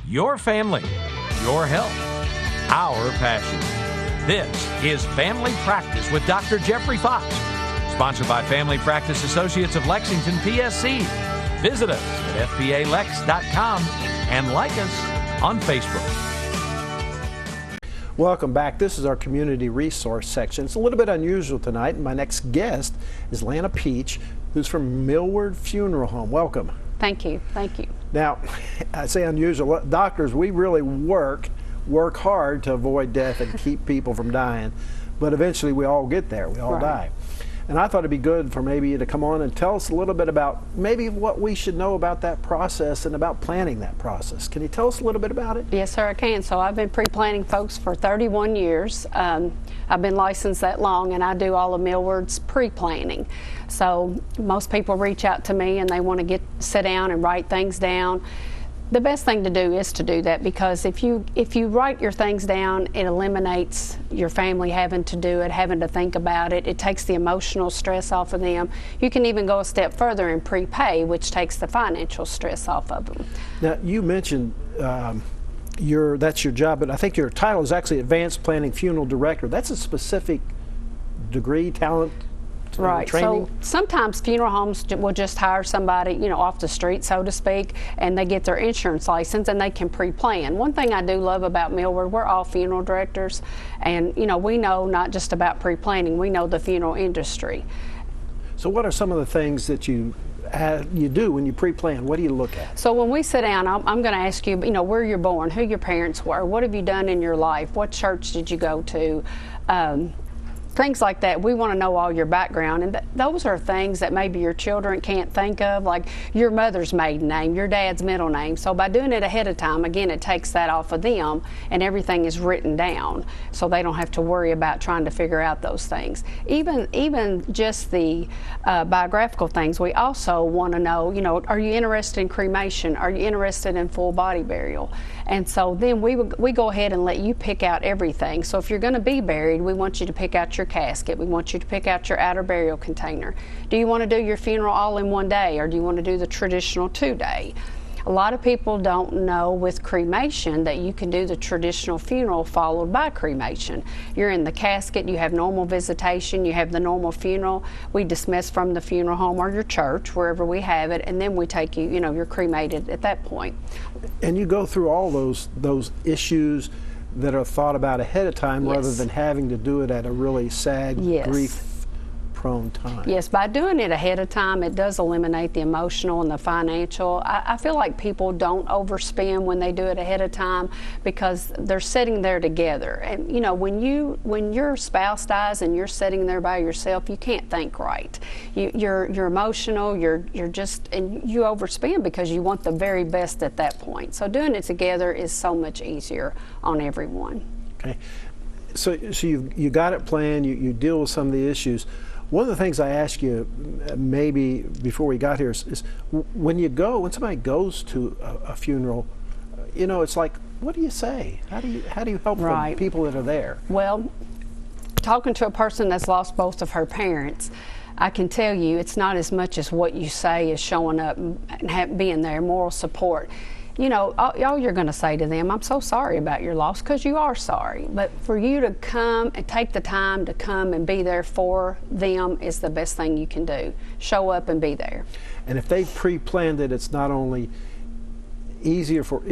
Your family, your health, our passion. This is Family Practice with Dr. Jeffrey Fox, sponsored by Family Practice Associates of Lexington, PSC. Visit us at fpalex.com and like us on Facebook. Welcome back. This is our community resource section. It's a little bit unusual tonight. My next guest is Lana Peach, who's from Milward Funeral Home. Welcome. Thank you. Thank you. Now, I say unusual. Doctors, we really work hard to avoid death and keep people from dying, but eventually we all get there. We all die. And I thought it'd be good for maybe you to come on and tell us a little bit about maybe what we should know about that process and about planning that process. Can you tell us a little bit about it? Yes, sir, I can. So I've been pre-planning folks for 31 years. I've been licensed that long, and I do all of Milward's pre-planning. So most people reach out to me and they want to sit down and write things down. The best thing to do is to do that, because if you write your things down, it eliminates your family having to do it, having to think about it. It takes the emotional stress off of them. You can even go a step further and prepay, which takes the financial stress off of them. Now, you mentioned that's your job, but I think your title is actually Advanced Planning Funeral Director. That's a specific degree, talent, right. training? So sometimes funeral homes will just hire somebody, off the street, so to speak, and they get their insurance license and they can pre-plan. One thing I do love about Milward, we're all funeral directors, and we know not just about pre-planning, we know the funeral industry. So what are some of the things that you do when you pre-plan? What do you look at? So when we sit down, I'm going to ask you, where you're born, who your parents were, what have you done in your life, what church did you go to, things like that. We want to know all your background, and those are things that maybe your children can't think of, like your mother's maiden name, your dad's middle name. So by doing it ahead of time, again, it takes that off of them, and everything is written down, so they don't have to worry about trying to figure out those things. Even just the biographical things, we also want to know, are you interested in cremation? Are you interested in full body burial? And so then we go ahead and let you pick out everything. So if you're going to be buried, we want you to pick out your casket. We want you to pick out your outer burial container. Do you want to do your funeral all in one day, or do you want to do the traditional 2-day? A lot of people don't know with cremation that you can do the traditional funeral followed by cremation. You're in the casket, you have normal visitation, you have the normal funeral. We dismiss from the funeral home or your church, wherever we have it, and then we take you, you're cremated at that point. And you go through all those issues that are thought about ahead of time, yes, rather than having to do it at a really sad, yes, grief-prone time. Yes, by doing it ahead of time, it does eliminate the emotional and the financial. I feel like people don't overspend when they do it ahead of time, because they're sitting there together. And when your spouse dies and you're sitting there by yourself, you can't think right. You're emotional. You're just, and you overspend because you want the very best at that point. So doing it together is so much easier on everyone. Okay, so you got it planned. You deal with some of the issues. One of the things I asked you maybe before we got here is when somebody goes to a funeral, it's like, what do you say? How do you help the people that are there? Well, talking to a person that's lost both of her parents, I can tell you it's not as much as what you say is showing up and being there, moral support. All you're going to say to them, I'm so sorry about your loss, because you are sorry. But for you to come and take the time to come and be there for them is the best thing you can do. Show up and be there. And if they pre-planned it, it's not only easier for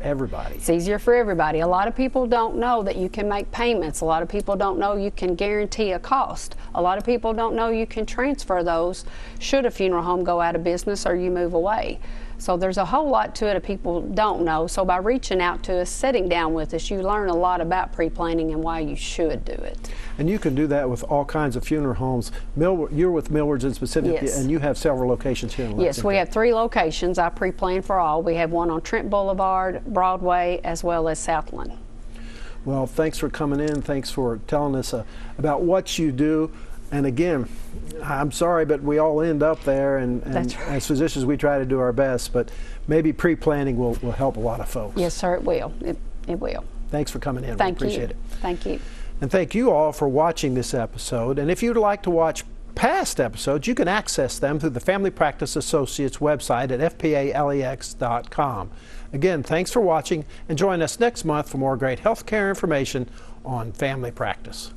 everybody. It's easier for everybody. A lot of people don't know that you can make payments. A lot of people don't know you can guarantee a cost. A lot of people don't know you can transfer those should a funeral home go out of business or you move away. So there's a whole lot to it that people don't know. So by reaching out to us, sitting down with us, you learn a lot about pre-planning and why you should do it. And you can do that with all kinds of funeral homes. You're with Milward's in specific, yes, and you have several locations here in Lexington. Yes, we have 3 locations. I pre-plan for all. We have one on Trent Boulevard, Broadway, as well as Southland. Well, thanks for coming in. Thanks for telling us about what you do. And again, I'm sorry, but we all end up there, and That's right. As physicians, we try to do our best, but maybe pre-planning will help a lot of folks. Yes, sir, it will. It will. Thanks for coming in. Thank we appreciate you. it. Thank you. And thank you all for watching this episode. And if you'd like to watch past episodes, you can access them through the Family Practice Associates website at fpalex.com. Again, thanks for watching, and join us next month for more great healthcare information on family practice.